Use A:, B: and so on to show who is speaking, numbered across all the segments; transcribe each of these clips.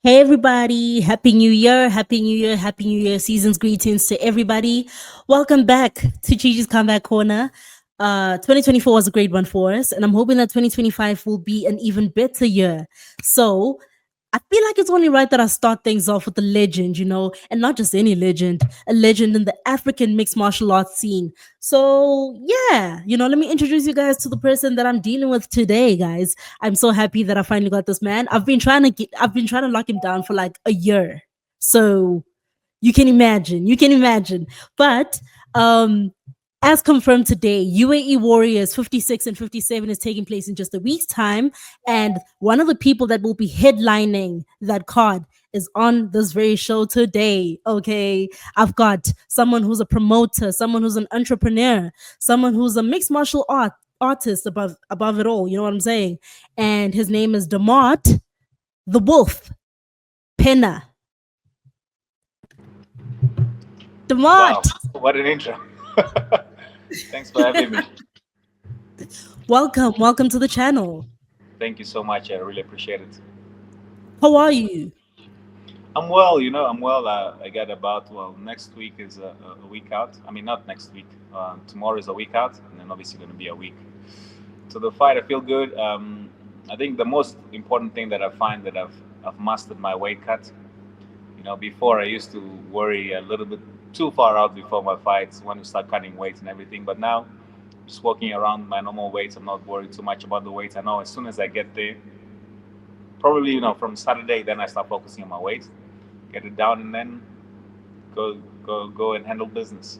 A: Hey everybody, Happy New Year, Happy New Year, Happy New Year, season's greetings to everybody. Welcome back to Gigi's Comeback Corner. 2024 was a great one for us, and I'm hoping that 2025 will be an even better year. So, I feel like it's only right that I start things off with a legend, and not just any legend, a legend in the African mixed martial arts scene. So, yeah, let me introduce you guys to the person that I'm dealing with today, guys. I'm so happy that I finally got this man. I've been trying to lock him down for like a year. So, you can imagine. But um as confirmed today, UAE Warriors 56 and 57 is taking place in just a week's time. And one of the people that will be headlining that card is on this very show today. Okay. I've got someone who's a promoter, someone who's an entrepreneur, someone who's a mixed martial artist above it all. You know what I'm saying? And his name is Demarte The Wolf Pena.
B: Wow,
A: Demarte,
B: what an intro. Thanks for having me.
A: welcome to the channel.
B: Thank you so much. I really appreciate it.
A: How are you?
B: I'm well, I'm well. I got next week is a week out. I mean, not next week. Tomorrow is a week out, and then obviously going to be a week. So the fight, I feel good. I think the most important thing that I find that I've mastered my weight cut. Before I used to worry a little bit too far out before my fights when you start cutting weights and everything. But now, just walking around my normal weights, I'm not worried too much about the weights. I know as soon as I get there, probably from Saturday, then I start focusing on my weight, get it down, and then go and handle business.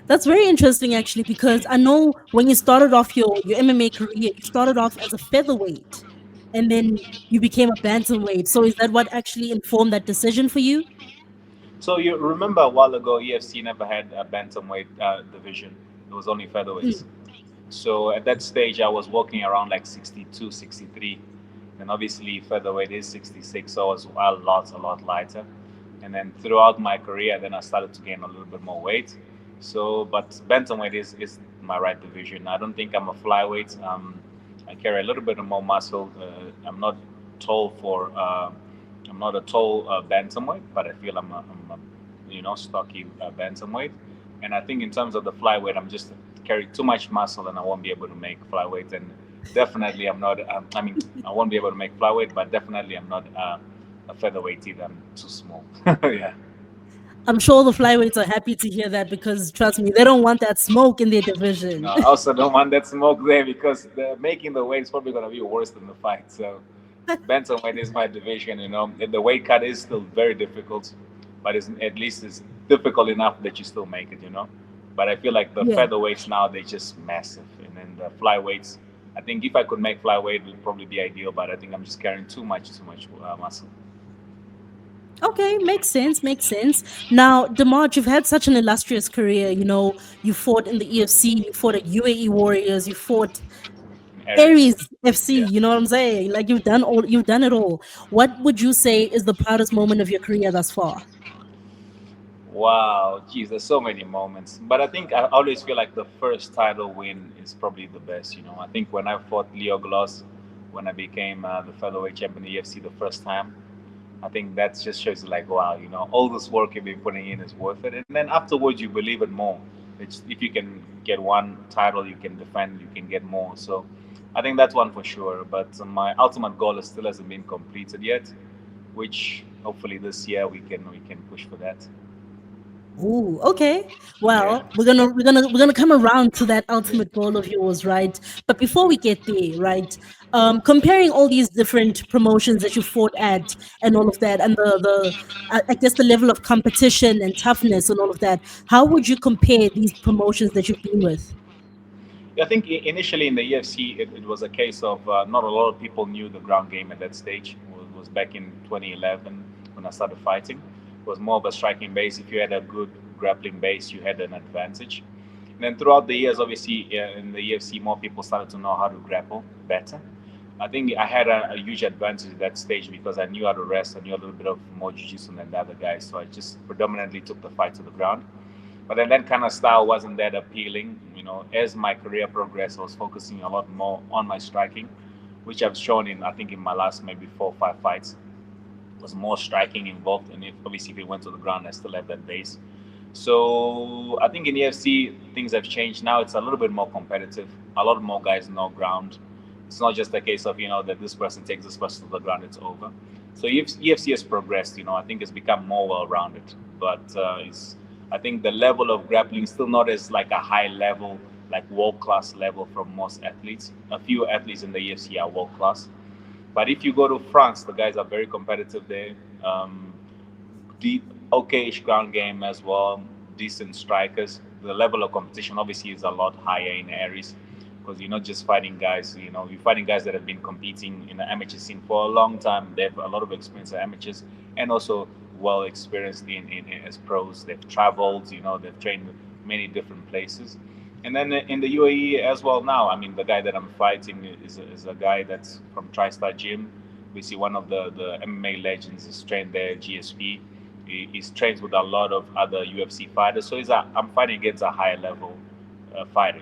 A: That's very interesting, actually, because I know when you started off your MMA career, you started off as a featherweight, and then you became a bantamweight. So is that what actually informed that decision for you?
B: So you remember a while ago, EFC never had a bantamweight division. It was only featherweights.
A: Mm.
B: So at that stage, I was walking around like 62, 63. And obviously, featherweight is 66, so I was a lot lighter. And then throughout my career, then I started to gain a little bit more weight. So, but bantamweight is my right division. I don't think I'm a flyweight. I carry a little bit more muscle. I'm not tall for. I'm not a tall bantamweight, but I feel I'm a stocky bantamweight. And I think in terms of the flyweight, I'm just carry too much muscle, and I won't be able to make flyweight. And definitely, I'm not. I mean, I won't be able to make flyweight, but definitely, I'm not a featherweight either. I'm too small. Yeah.
A: I'm sure the flyweights are happy to hear that because trust me, they don't want that smoke in their division.
B: I also don't want that smoke there because making the weight is probably going to be worse than the fight. So bantamweight is my division. The weight cut is still very difficult, but at least it's difficult enough that you still make it. But I feel like the
A: Yeah.
B: featherweights now they're just massive, and then the flyweights. I think if I could make flyweight, it would probably be ideal. But I think I'm just carrying too much muscle.
A: Okay, makes sense, makes sense. Now, Demar, you've had such an illustrious career. You fought in the EFC, you fought at UAE Warriors, you fought
B: ARES.
A: ARES FC.
B: Yeah.
A: You know what I'm saying? Like you've done it all. What would you say is the proudest moment of your career thus far?
B: Wow, geez, there's so many moments. But I think I always feel like the first title win is probably the best. I think when I fought Leo Gloss, when I became the featherweight champion in the UFC the first time, I think that just shows you like, wow, all this work you've been putting in is worth it. And then afterwards, you believe it more. If you can get one title, you can defend, you can get more. So I think that's one for sure. But my ultimate goal still hasn't been completed yet, which hopefully this year we can push for that.
A: Ooh, okay.
B: Yeah.
A: Well, we're gonna come around to that ultimate goal of yours, right? But before we get there, right? Comparing all these different promotions that you fought at and all of that, and I guess the level of competition and toughness and all of that. How would you compare these promotions that you've been with?
B: I think initially in the UFC, it was a case of not a lot of people knew the ground game at that stage. It was back in 2011 when I started fighting. It was more of a striking base. If you had a good grappling base, you had an advantage. And then throughout the years, obviously, in the UFC, more people started to know how to grapple better. I think I had a huge advantage at that stage because I knew how to rest. I knew a little bit of more jiu-jitsu than the other guys. So I just predominantly took the fight to the ground. But then that kind of style wasn't that appealing. As my career progressed, I was focusing a lot more on my striking, which I've shown I think in my last maybe 4 or 5 fights. was more striking involved, and obviously if it went to the ground, I still have that base. So I think in EFC things have changed now. It's a little bit more competitive. A lot more guys know ground. It's not just a case of that this person takes this person to the ground, it's over. So EFC has progressed. I think it's become more well-rounded. But it's I think the level of grappling is still not as like a high level, like world-class level from most athletes. A few athletes in the EFC are world-class. But if you go to France, the guys are very competitive there. Deep, okayish ground game as well. Decent strikers. The level of competition obviously is a lot higher in ARES because you're not just fighting guys. You're fighting guys that have been competing in the amateur scene for a long time. They have a lot of experience as amateurs and also well experienced in as pros. They've traveled. They've trained many different places. And then in the UAE as well now, I mean, the guy that I'm fighting is a guy that's from TriStar Gym. We see one of the MMA legends is trained there, GSP. He's trained with a lot of other UFC fighters. So I'm fighting against a higher level fighter,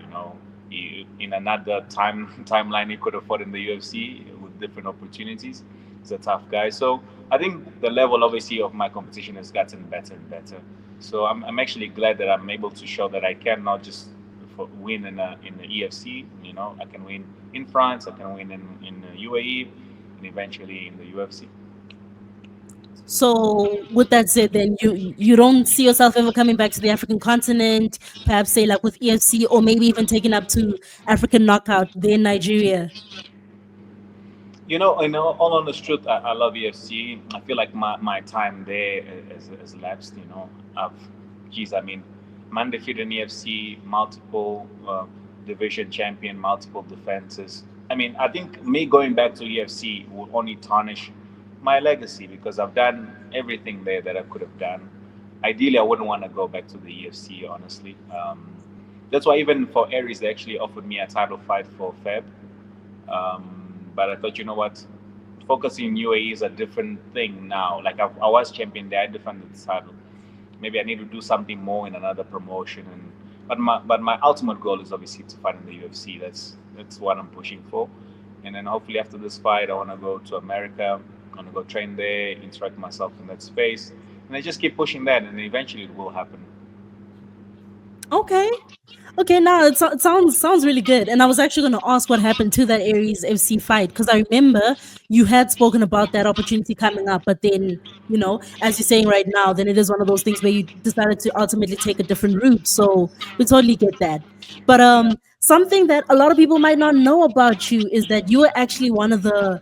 B: in another timeline, he could have fought in the UFC with different opportunities. He's a tough guy. So I think the level, obviously, of my competition has gotten better and better. So I'm actually glad that I'm able to show that I can not just win in the EFC. I can win in France, I can win in the UAE, and eventually in the UFC.
A: So with that said, then you don't see yourself ever coming back to the African continent, perhaps say like with EFC, or maybe even taking up to African Knockout there in Nigeria.
B: All honest truth, I love EFC. I feel like my time there has lapsed. I mean, I'm undefeated in EFC, multiple division champion, multiple defenses. I mean, I think me going back to EFC will only tarnish my legacy because I've done everything there that I could have done. Ideally, I wouldn't want to go back to the EFC, honestly. That's why even for ARES, they actually offered me a title fight for Feb. But I thought, you know what, focusing in UAE is a different thing now. Like I was champion there, I defended the title. Maybe I need to do something more in another promotion. But my ultimate goal is obviously to fight in the UFC. That's what I'm pushing for. And then hopefully after this fight, I want to go to America. I want to go train there, interact myself in that space, and I just keep pushing that, and eventually it will happen.
A: Okay, now it sounds really good. And I was actually going to ask what happened to that ARES FC fight because I remember you had spoken about that opportunity coming up, but then as you're saying right now, then it is one of those things where you decided to ultimately take a different route. So we totally get that. But something that a lot of people might not know about you is that you were actually one of the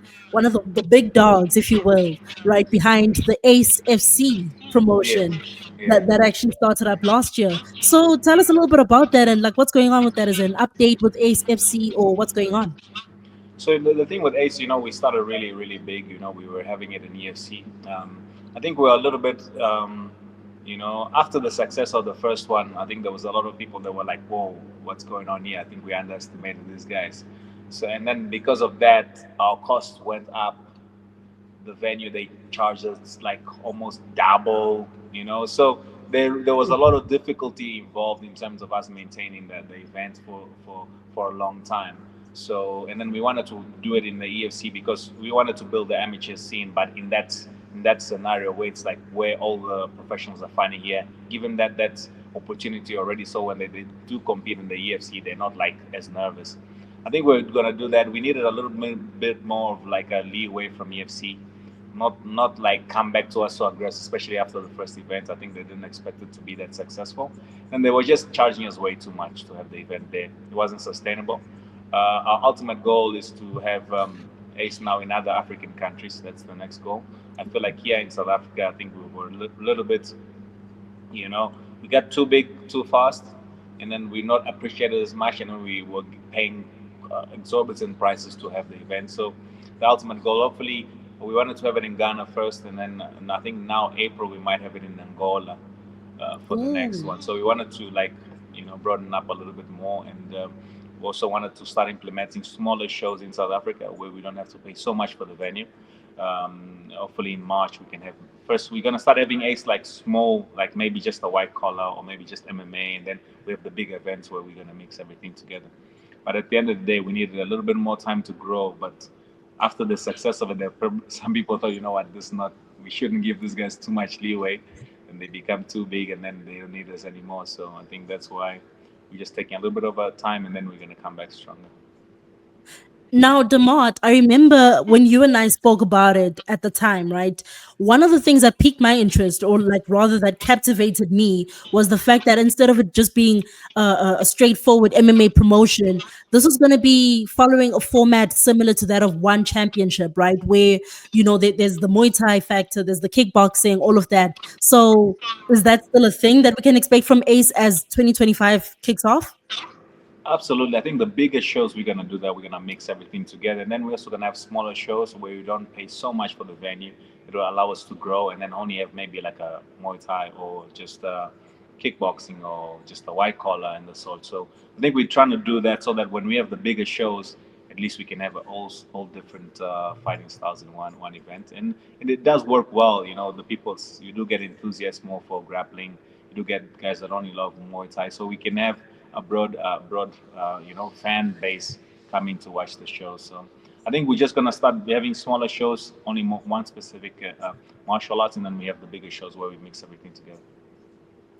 A: big dogs, if you will, right behind the ACE FC
B: Yeah,
A: promotion
B: yeah.
A: that actually started up last year. So tell us a little bit about that and like what's going on with that. Is it an update with ACE FC or what's going on?
B: So the thing with ACE, we started really, really big. We were having it in EFC. I think we're a little bit, after the success of the first one, I think there was a lot of people that were like, whoa, what's going on here? I think we underestimated these guys. So, and then because of that, our costs went up. The venue, they charged us like almost double, So there was a lot of difficulty involved in terms of us maintaining the event for a long time. So, and then we wanted to do it in the EFC because we wanted to build the amateur scene, but in that scenario where it's like where all the professionals are finding here, given that opportunity already, so when they do compete in the EFC, they're not like as nervous. I think we're gonna do that. We needed a little bit more of like a leeway from EFC, not like come back to us so aggressive, especially after the first event. I think they didn't expect it to be that successful, and they were just charging us way too much to have the event there. It wasn't sustainable. Our ultimate goal is to have ACE now in other African countries. That's the next goal. I feel like here in South Africa, I think we were a little bit, we got too big too fast, and then we not appreciated as much, and then we were paying exorbitant prices to have the event. So the ultimate goal, hopefully, we wanted to have it in Ghana first, and then I think now April we might have it in Angola for the next one. So we wanted to broaden up a little bit more, and we also wanted to start implementing smaller shows in South Africa where we don't have to pay so much for the venue. Hopefully in March we can have. First, we're gonna start having ACE like small, like maybe just a white collar or maybe just MMA, and then we have the big events where we're gonna mix everything together. But at the end of the day, we needed a little bit more time to grow. But after the success of it, some people thought, you know what, this is not we shouldn't give these guys too much leeway, and they become too big, and then they don't need us anymore. So I think that's why we're just taking a little bit of our time, and then we're gonna come back stronger.
A: Now, Demart, I remember when you and I spoke about it at the time, right? One of the things that piqued my interest, or like rather that captivated me, was the fact that instead of it just being a straightforward MMA promotion, this was going to be following a format similar to that of one championship, right? Where, there's the Muay Thai factor, there's the kickboxing, all of that. So, is that still a thing that we can expect from ACE as 2025 kicks off?
B: Absolutely. I think the biggest shows we're gonna do that, we're gonna mix everything together, and then we're also gonna have smaller shows where we don't pay so much for the venue. It will allow us to grow, and then only have maybe like a Muay Thai or just kickboxing or just a white collar and the sort. So I think we're trying to do that so that when we have the bigger shows, at least we can have all different fighting styles in one event, and it does work well. You know, the people, you do get enthusiasts more for grappling. You do get guys that only love Muay Thai, so we can have a broad fan base coming to watch the show. So I think we're just gonna start having smaller shows, only one specific martial arts, and then we have the bigger shows where we mix everything together.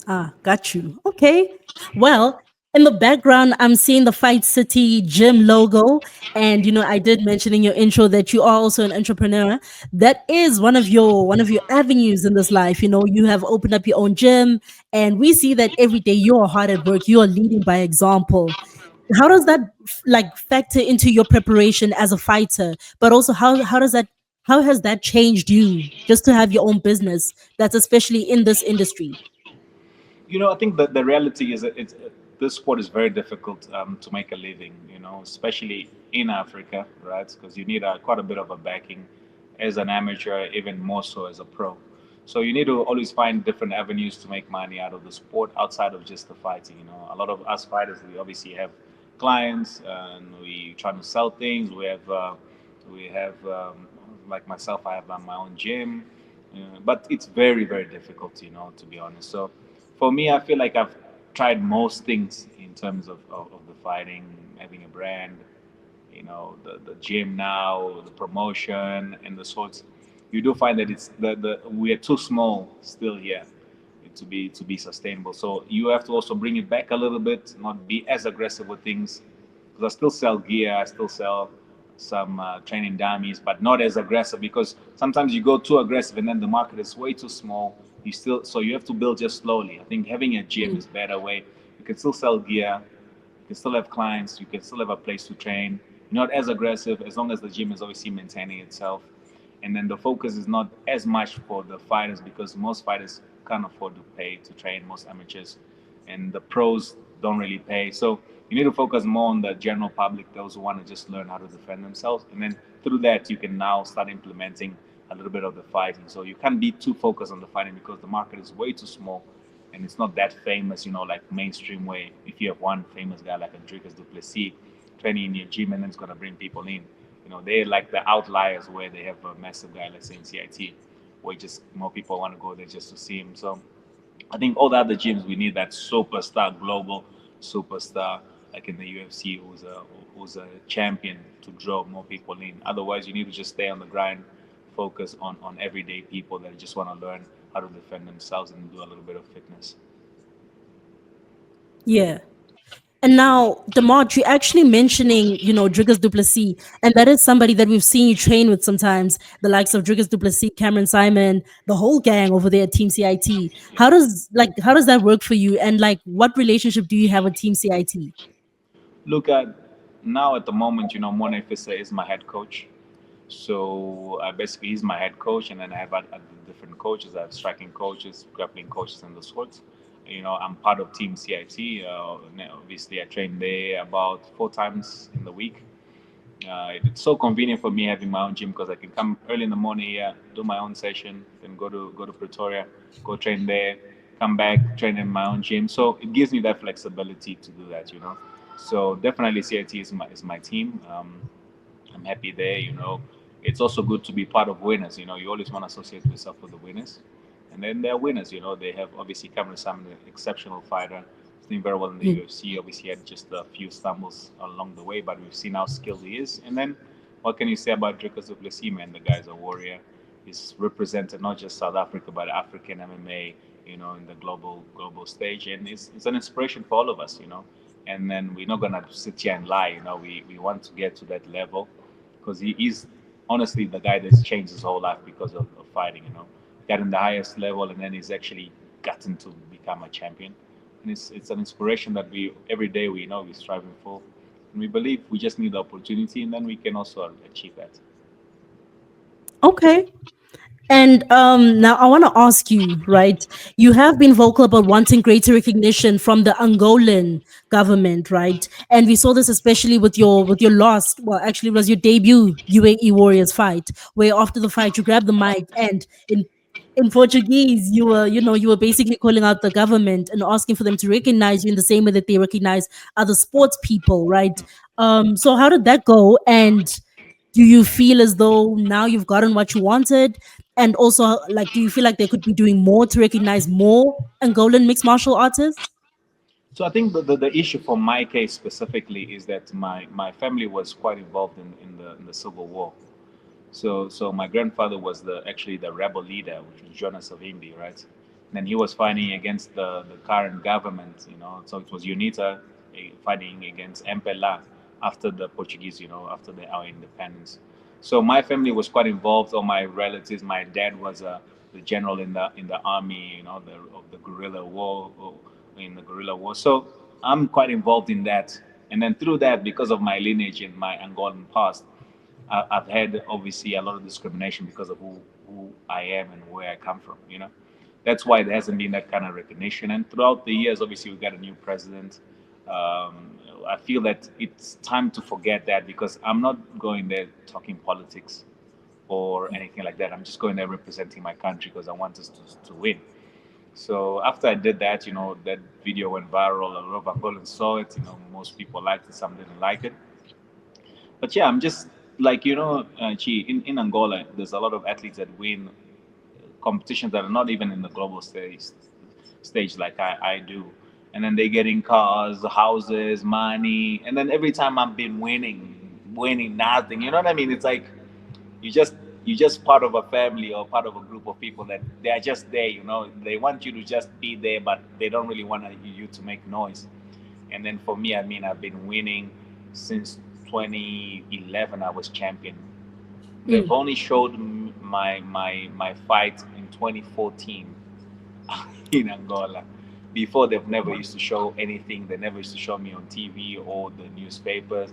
A: Ah, got you. Okay. Well, in the background, I'm seeing the Fight City gym logo. And I did mention in your intro that you are also an entrepreneur. That is one of your avenues in this life. You have opened up your own gym, and we see that every day you're hard at work. You are leading by example. How does that like factor into your preparation as a fighter? But also how has that changed you just to have your own business that's especially in this industry?
B: I think that the reality is that this sport is very difficult to make a living. Especially in Africa, right? Because you need quite a bit of a backing as an amateur, even more so as a pro. So you need to always find different avenues to make money out of the sport outside of just the fighting. A lot of us fighters, we obviously have clients and we try to sell things. We have like myself, I have my own gym, but it's very very difficult, to be honest. So for me, I feel like I've tried most things in terms of the fighting, having a brand, the gym now, the promotion and the sorts. You do find that it's the we are too small still here to be sustainable. So you have to also bring it back a little bit, not be as aggressive with things. Because I still sell gear, I still sell some training dummies, but not as aggressive because sometimes you go too aggressive and then the market is way too small. You have to build just slowly. I think having a gym is a better way. You can still sell gear, you can still have clients, you can still have a place to train. You're not as aggressive as long as the gym is obviously maintaining itself. And then the focus is not as much for the fighters because most fighters can't afford to pay to train, most amateurs, and the pros don't really pay. So you need to focus more on the general public, those who want to just learn how to defend themselves. And then through that, you can now start implementing a little bit of the fighting. So you can't be too focused on the fighting because the market is way too small and it's not that famous, like mainstream way. If you have one famous guy like a Dricus Plessis training in your gym and then it's going to bring people in. They're like the outliers where they have a massive guy, let's say in CIT, where just more people want to go there just to see him. So I think all the other gyms, we need that superstar, global superstar, like in the UFC, who's a champion to draw more people in. Otherwise, you need to just stay on the grind, focus on everyday people that just want to learn how to defend themselves and do a little bit of fitness.
A: Yeah. And now, Demont, you're actually mentioning, Dricus Duplessis, and that is somebody that we've seen you train with sometimes, the likes of Dricus Duplessis, Cameron Saaiman, the whole gang over there at Team CIT. How does that work for you? And like, what relationship do you have with Team CIT?
B: Look at now at the moment, Morne Visser is my head coach. So basically, he's my head coach, and then I have other different coaches. I have striking coaches, grappling coaches, and the sorts. I'm part of Team CIT. Obviously, I train there about 4 times in the week. It's so convenient for me having my own gym because I can come early in the morning here, do my own session, then go to Pretoria, go train there, come back, train in my own gym. So it gives me that flexibility to do that. So definitely CIT is my team. I'm happy there. It's also good to be part of winners. You always want to associate yourself with the winners, and then they're winners. They have obviously Cameron Saaiman, an exceptional fighter. He's doing very well in the
A: Mm.
B: UFC. Obviously, had just a few stumbles along the way, but we've seen how skilled he is. And then, what can you say about Dricus Plessis, man? The guy's a warrior. is represented not just South Africa but African MMA, in the global stage, and it's an inspiration for all of us, And then we're not gonna sit here and lie, We want to get to that level because he is honestly the guy that's changed his whole life because of fighting, Got in the highest level and then he's actually gotten to become a champion. And it's an inspiration that we every day we're striving for. And we believe we just need the opportunity and then we can also achieve that.
A: Okay. And now I want to ask you, right? You have been vocal about wanting greater recognition from the Angolan government, right? And we saw this especially with your last, well, actually, it was your debut UAE Warriors fight, where after the fight you grabbed the mic and in Portuguese you were basically calling out the government and asking for them to recognize you in the same way that they recognize other sports people, right? So how did that go? And do you feel as though now you've gotten what you wanted? And also, like, do you feel like they could be doing more to recognize more Angolan mixed martial artists?
B: So I think the issue for my case specifically is that my family was quite involved in the Civil War. So my grandfather was actually the rebel leader, which was Jonas Savimbi, right? And then he was fighting against the current government, So it was UNITA fighting against MPLA after the Portuguese, after our independence. So my family was quite involved. All my relatives, my dad was the general in the army, of the guerrilla war, in the guerrilla war. So I'm quite involved in that. And then through that, because of my lineage and my Angolan past, I've had obviously a lot of discrimination because of who I am and where I come from. That's why there hasn't been that kind of recognition. And throughout the years, obviously, we got a new president. I feel that it's time to forget that because I'm not going there talking politics or anything like that. I'm just going there representing my country because I want us to win. So after I did that, that video went viral. A lot of Angolans saw it. Most people liked it, some didn't like it. But yeah, I'm just like Chi, in Angola, there's a lot of athletes that win competitions that are not even in the global stage like I do, and then they get in cars, houses, money, and then every time I've been winning nothing. You know what I mean? It's like you just you're just part of a family or part of a group of people that they are just there. They want you to just be there, but they don't really want you to make noise. And then for me, I mean, I've been winning since 2011. I was champion. They've
A: Mm.
B: only showed my fight in 2014 in Angola. Before, they've never used to show anything. They never used to show me on TV or the newspapers.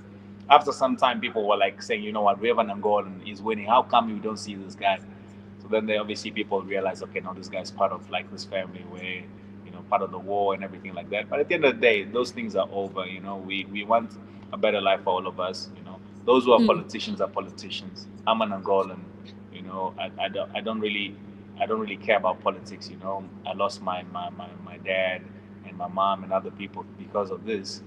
B: After some time, people were like saying, you know what, we have an Angolan, he's winning. How come you don't see this guy? So then they obviously people realize, okay, no, this guy's part of like this family where, part of the war and everything like that. But at the end of the day, those things are over. We want a better life for all of us. Those who are
A: Mm.
B: politicians are politicians. I'm an Angolan. I don't really care about politics. I lost my dad and my mom and other people because of this.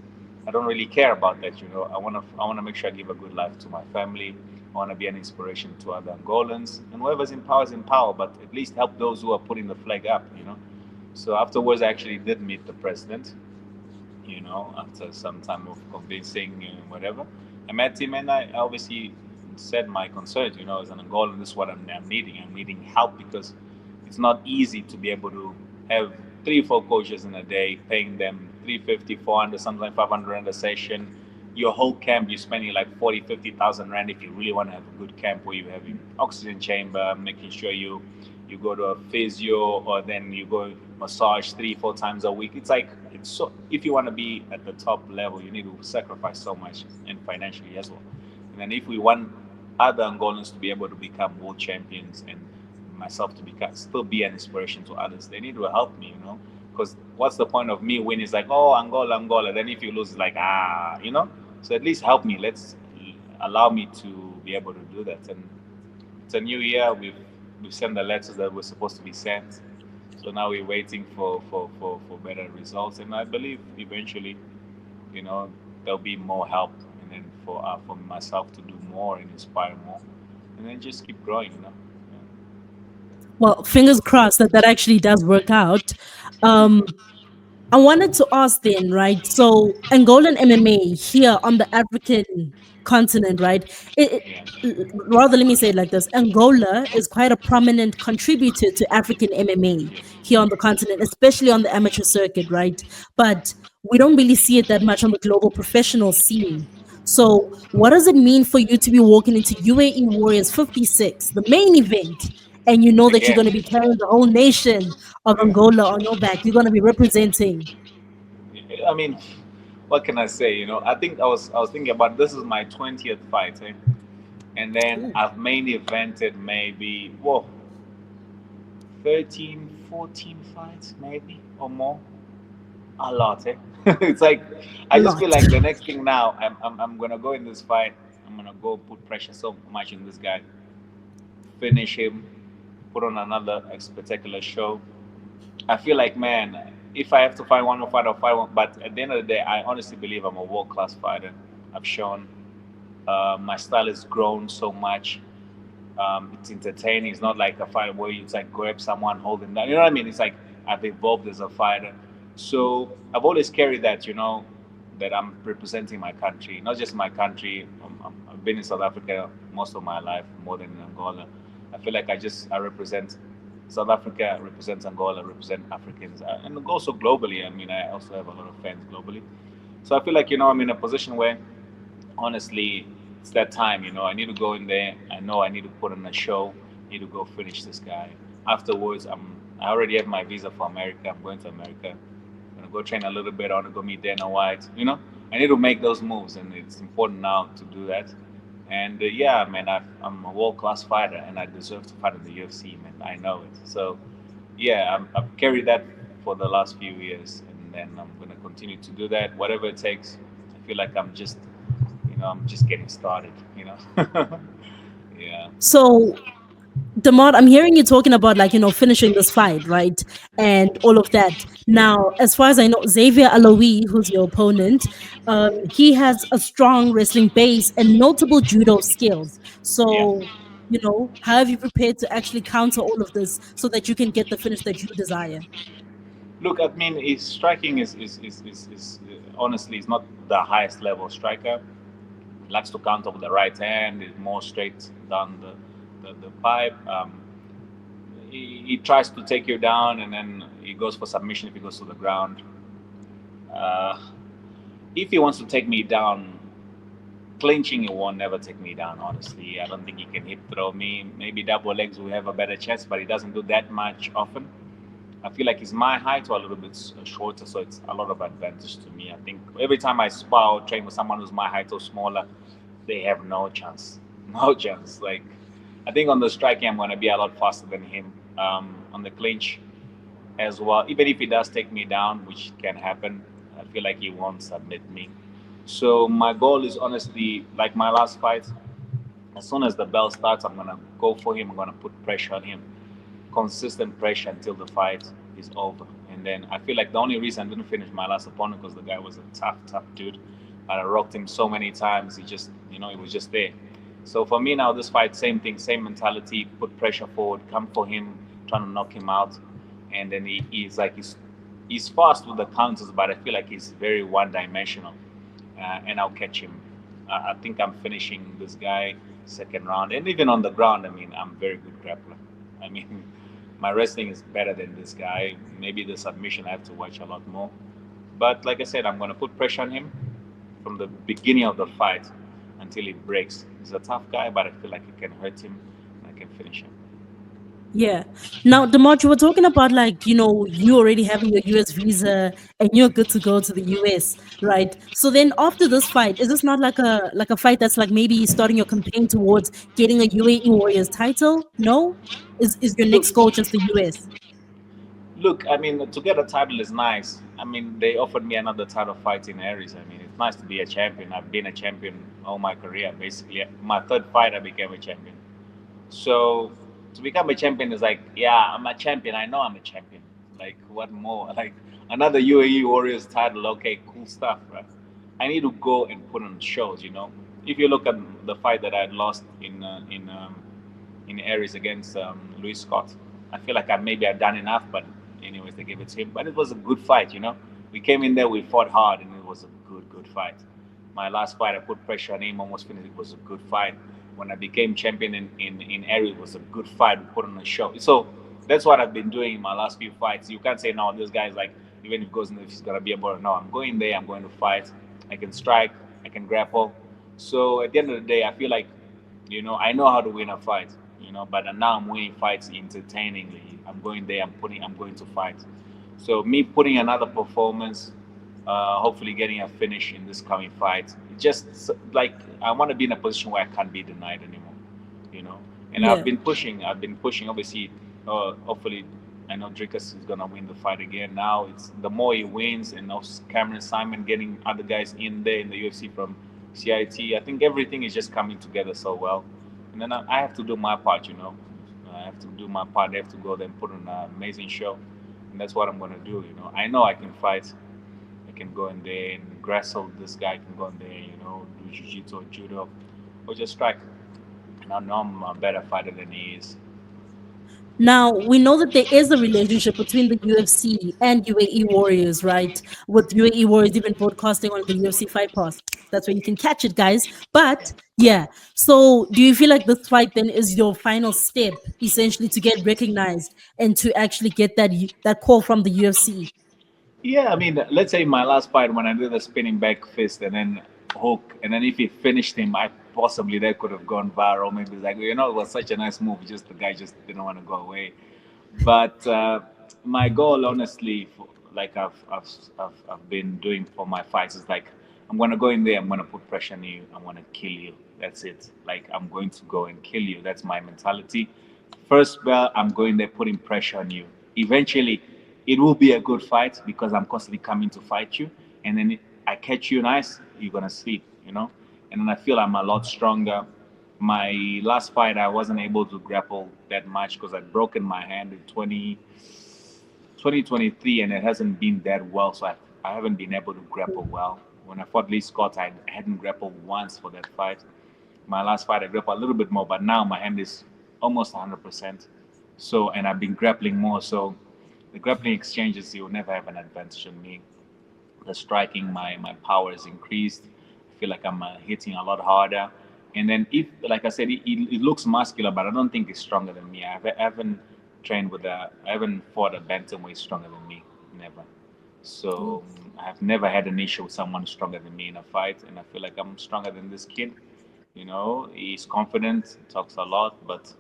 B: I don't really care about that. I wanna make sure I give a good life to my family. I wanna be an inspiration to other Angolans, and whoever's in power is in power. But at least help those who are putting the flag up. So afterwards, I actually did meet the president. After some time of convincing and whatever, I met him and I obviously said my concerns. As an Angolan, this is what I'm needing. I'm needing help because it's not easy to be able to have 3 4 coaches in a day, paying them 350, 400, sometimes 500 rand a session. Your whole camp, you're spending like 40, 50,000 rand if you really want to have a good camp where you have an oxygen chamber, making sure you go to a physio or then you go massage 3 4 times a week. It's like it's so if you want to be at the top level, you need to sacrifice so much and financially as well. And then if we want other Angolans to be able to become world champions and myself to still be an inspiration to others, they need to help me. Because what's the point of me winning? It's like, oh, Angola, Angola. Then if you lose, it's like, So at least help me. Let's allow me to be able to do that. And it's a new year. We've sent the letters that were supposed to be sent. So now we're waiting for better results. And I believe eventually, there'll be more help. And then for myself to do more and inspire more. And then just keep growing.
A: Well, fingers crossed that that actually does work out. Um, I wanted to ask then, right? So Angolan MMA here on the African continent, right?
B: Yeah.
A: Rather, let me say it like this: Angola is quite a prominent contributor to African MMA here on the continent, especially on the amateur circuit, right? But we don't really see it that much on the global professional scene. So, what does it mean for you to be walking into UAE Warriors 56, the main event, and you know that you're
B: Again,
A: going to be carrying the whole nation of Angola on your back? You're going to be representing.
B: I mean, what can I say? I think I was thinking about this is my 20th fight, eh? And then
A: Ooh,
B: I've main evented maybe 13, 14 fights maybe or more. A lot, eh? It's like
A: a
B: I just feel
A: lot.
B: like the next thing now, I'm gonna go in this fight. I'm gonna go put pressure so much in this guy, finish him, put on another spectacular show. I feel like, man, if I have to fight one more fight, I'll fight one. But at the end of the day, I honestly believe I'm a world class fighter. I've shown my style has grown so much. It's entertaining. It's not like a fight where you like grab someone, hold them down. You know what I mean? It's like I've evolved as a fighter. So I've always carried that, that I'm representing my country, not just my country. I've been in South Africa most of my life, more than in Angola. I feel like I represent South Africa, represents Angola, represent Africans, and also globally. I mean, I also have a lot of fans globally. So I feel like, I'm in a position where honestly, it's that time. I need to go in there. I know I need to put on a show. I need to go finish this guy. Afterwards, I already have my visa for America. I'm going to America. I'm gonna go train a little bit. I want to go meet Dana White. I need to make those moves, and it's important now to do that. And yeah, man, I'm a world class fighter, and I deserve to fight in the UFC, man. I know it. So yeah, I've carried that for the last few years, and then I'm gonna continue to do that, whatever it takes. I feel like I'm just getting started. Yeah.
A: So, Demar, I'm hearing you talking about like, finishing this fight, right? And all of that. Now, as far as I know, Xavier Alaoui, who's your opponent, he has a strong wrestling base and notable judo skills.
B: Yeah.
A: So, how have you prepared to actually counter all of this so that you can get the finish that you desire?
B: Look, I mean, his striking is honestly is not the highest level striker. He likes to counter with the right hand. Is more straight down the pipe. He tries to take you down, and then he goes for submission if he goes to the ground. Uh, if he wants to take me down, clinching, he won't never take me down, honestly. I don't think he can hip throw me. Maybe double legs will have a better chance, but he doesn't do that much often. I feel like he's my height or a little bit shorter, so it's a lot of advantage to me. I think every time I spar or train with someone who's my height or smaller, they have no chance. No chance. Like, I think on the striking, I'm going to be a lot faster than him. On the clinch as well, even if he does take me down, which can happen, I feel like he won't submit me. So my goal is honestly, like my last fight, as soon as the bell starts, I'm gonna go for him. I'm gonna put pressure on him, consistent pressure until the fight is over. And then I feel like the only reason I didn't finish my last opponent because the guy was a tough dude. I rocked him so many times. He just, he was just there. So for me now, this fight, same thing, same mentality. Put pressure forward, come for him, trying to knock him out. And then he's fast with the counters, but I feel like he's very one-dimensional. And I'll catch him. I think I'm finishing this guy second round, and even on the ground, I mean, I'm very good grappler. I mean, my wrestling is better than this guy. Maybe the submission I have to watch a lot more. But like I said, I'm gonna put pressure on him from the beginning of the fight until he breaks. He's a tough guy, but I feel like I can hurt him and I can finish him.
A: Yeah. Now, Demar, you were talking about like, you already having your US visa and you're good to go to the US, right? So then after this fight, is this not like a fight that's like maybe starting your campaign towards getting a UAE Warriors title? No? Is your
B: Look,
A: next goal just the US?
B: Look, I mean, to get a title is nice. I mean, they offered me another title fight in ARES. I mean, it's nice to be a champion. I've been a champion all my career, basically. My third fight, I became a champion. So to become a champion is like, yeah, I'm a champion. I know I'm a champion. Like, what more? Like, another UAE Warriors title. Okay, cool stuff, right? I need to go and put on shows. If you look at the fight that I had lost in ARES against Louis Scott, I feel like maybe I've done enough, but anyways, they gave it to him. But it was a good fight. We came in there, we fought hard, and it was a good fight. My last fight, I put pressure on him, almost finished. It was a good fight. When I became champion in ARES, it was a good fight. We put on a show. So that's what I've been doing in my last few fights. You can't say, no, this guy's like, even if he goes in, if he's going to be a baller. No, I'm going there, I'm going to fight. I can strike, I can grapple. So at the end of the day, I feel like, I know how to win a fight, but now I'm winning fights entertainingly. I'm going there, I'm going to fight. So me putting another performance, hopefully getting a finish in this coming fight. Just like I want to be in a position where I can't be denied anymore, you know. And
A: Yeah.
B: I've been pushing. Obviously, hopefully, I know Dricus is gonna win the fight again. Now it's the more he wins, and also Cameron Saaiman getting other guys in there in the UFC from CIT. I think everything is just coming together so well. And then I have to do my part, I have to do my part. I have to go there and put on an amazing show, and that's what I'm gonna do. I know I can fight. I can go in there and wrestle this guy. I can go in there, do jiu-jitsu or judo, or just strike. And I know I'm a better fighter than he is.
A: Now, we know that there is a relationship between the UFC and UAE Warriors, right? With UAE Warriors even broadcasting on the UFC Fight Pass. That's where you can catch it, guys. But yeah, so do you feel like this fight then is your final step, essentially, to get recognized and to actually get that call from the UFC?
B: Yeah, I mean, let's say my last fight when I did the spinning back fist and then hook, and then if he finished him, I possibly that could have gone viral. Maybe it's like, it was such a nice move. Just the guy just didn't want to go away. But my goal, honestly, like I've been doing for my fights, is like I'm gonna go in there. I'm gonna put pressure on you. I'm gonna kill you. That's it. Like I'm going to go and kill you. That's my mentality. First bell, I'm going there putting pressure on you. Eventually, it will be a good fight because I'm constantly coming to fight you, and then I catch you nice. You're gonna sleep. And then I feel I'm a lot stronger. My last fight, I wasn't able to grapple that much because I'd broken my hand in 2023, and it hasn't been that well. So I haven't been able to grapple well. When I fought Lee Scott, I hadn't grappled once for that fight. My last fight, I grappled a little bit more, but now my hand is almost 100%. So, and I've been grappling more. So, the grappling exchanges, you'll never have an advantage on me. The striking, my power is increased. I feel like I'm hitting a lot harder. And then if, like I said, it looks muscular, but I don't think it's stronger than me. I haven't trained with I haven't fought a bantamweight stronger than me, never. So I've never had an issue with someone stronger than me in a fight, and I feel like I'm stronger than this kid. He's confident, talks a lot, but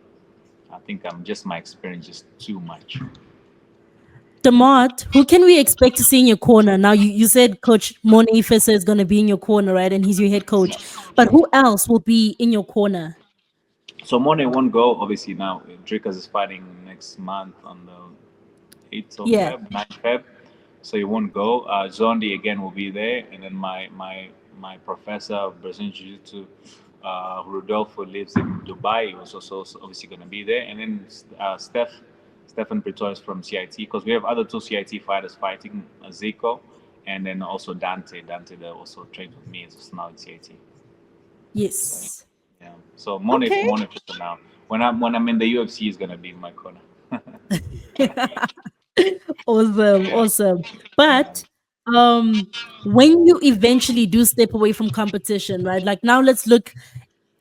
B: I think I'm just my experience just too much.
A: Demarte, who can we expect to see in your corner? Now, you said Coach Morne Visser is going to be in your corner, right? And he's your head coach. But who else will be in your corner?
B: So Morne won't go. Obviously now Dricus is fighting next month on the 8th of
A: Yeah.
B: Feb, 9th Feb. So he won't go. Zondi again will be there, and then my professor of Brazilian Jiu-Jitsu, Rodolfo, lives in Dubai. He was also obviously going to be there, and then Stefan Pretorius from CIT, because we have other two CIT fighters fighting, Zico, and then also Dante. Dante that also trained with me is now in CIT. So
A: Yes.
B: yeah. So Morne
A: Okay.
B: Morne for now. When I'm in the UFC, he's gonna be in my corner.
A: Awesome. Awesome.
B: Yeah.
A: But when you eventually do step away from competition, right? Like now let's look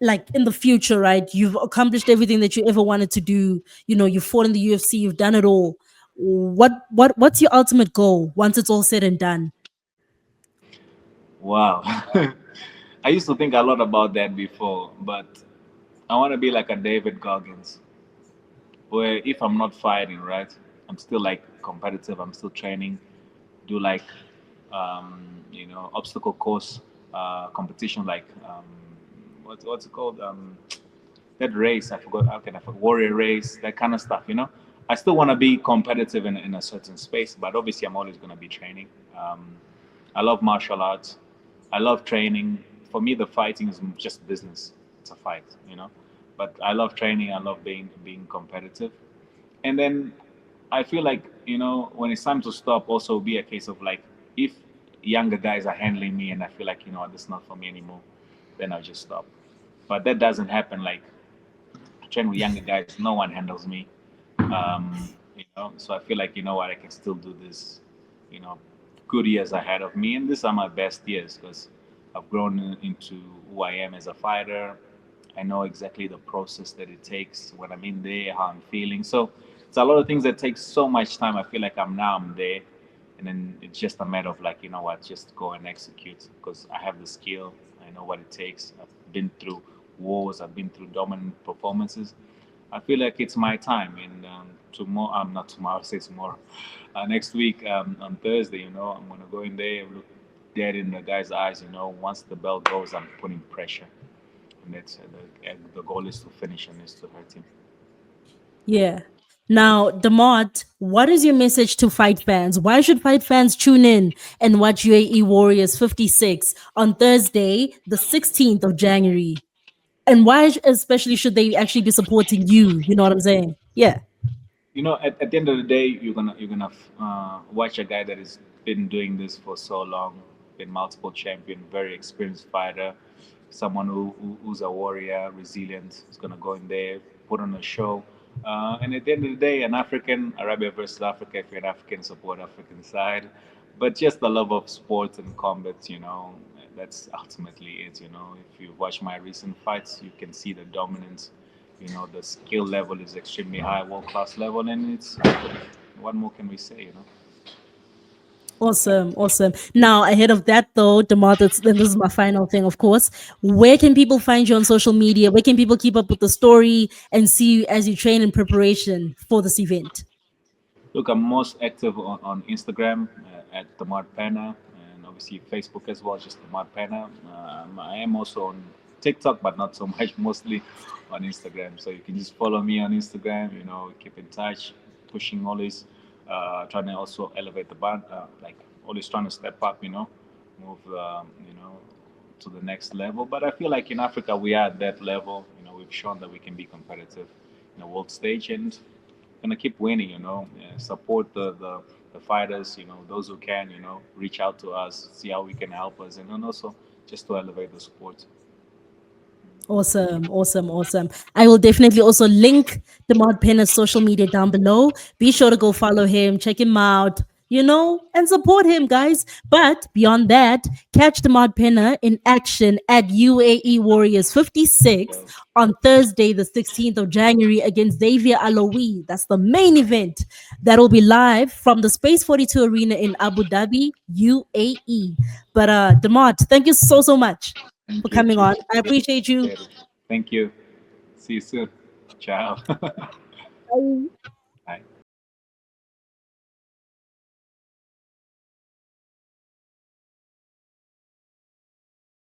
A: like in the future, right? You've accomplished everything that you ever wanted to do. You fought in the UFC, you've done it all. What's your ultimate goal once it's all said and done?
B: Wow. I used to think a lot about that before, but I want to be like a David Goggins, where if I'm not fighting, right, I'm still like competitive. I'm still training. Do like, obstacle course competition, like what's it called? That race, I forgot. How can I forget? Warrior race, that kind of stuff. I still want to be competitive in a certain space, but obviously I'm always going to be training. I love martial arts. I love training. For me, the fighting is just business. It's a fight. But I love training. I love being competitive. And then I feel like, when it's time to stop, also be a case of like, if younger guys are handling me and I feel like, this is not for me anymore, then I'll just stop. But that doesn't happen. Like, I train with younger guys, no one handles me. So I feel like, what, I can still do this, you know, good years ahead of me. And these are my best years because I've grown into who I am as a fighter. I know exactly the process that it takes when I'm in there, how I'm feeling. So it's a lot of things that takes so much time. I feel like I'm there, and then it's just a matter of like, you know what, just go and execute because I have the skill. I know what it takes. I've been through wars. I've been through dominant performances. I feel like it's my time. And tomorrow, not tomorrow, say tomorrow. Next week on Thursday, I'm gonna go in there, look dead in the guy's eyes. Once the bell goes, I'm putting pressure, and that's the goal is to finish and is to hurt him.
A: Yeah. Now, Demarte, what is your message to fight fans? Why should fight fans tune in and watch UAE Warriors 56 on Thursday, the 16th of January? And why especially should they actually be supporting you? You know what I'm saying? Yeah.
B: At the end of the day, you're gonna watch a guy that has been doing this for so long, been multiple champion, very experienced fighter, someone who's a warrior, resilient. Is gonna go in there, put on a show, and at the end of the day, an African, Arabia versus Africa. If you're an African, support African side, but just the love of sports and combat. That's ultimately it. If you watch my recent fights, you can see the dominance. The skill level is extremely high, world class level, and it's what more can we say?
A: Awesome, awesome. Now, ahead of that, though, Demarte, then this is my final thing, of course. Where can people find you on social media? Where can people keep up with the story and see you as you train in preparation for this event?
B: Look, I'm most active on Instagram at Demarte Pena, and obviously Facebook as well, just Demarte Pena. I am also on TikTok, but not so much, mostly on Instagram. So you can just follow me on Instagram, keep in touch, pushing always, trying to also elevate the band, like always trying to step up, move, to the next level. But I feel like in Africa, we are at that level. We've shown that we can be competitive in the world stage, and gonna keep winning. Support the fighters. Those who can. Reach out to us, see how we can help us, and then also just to elevate the sport.
A: Awesome, awesome, awesome. I will definitely also link Demarte Pena's social media down below. Be sure to go follow him, check him out, and support him, guys. But beyond that, catch Demarte Pena in action at UAE Warriors 56
B: So
A: on Thursday, the 16th of January against Xavier Alaoui. That's the main event that will be live from the Space 42 Arena in Abu Dhabi, UAE. But Demarte, thank you so, so much for
B: thank you,
A: coming on.
B: Gigi.
A: I appreciate you.
B: Appreciate it. Thank you. See you soon. Ciao.
A: Bye.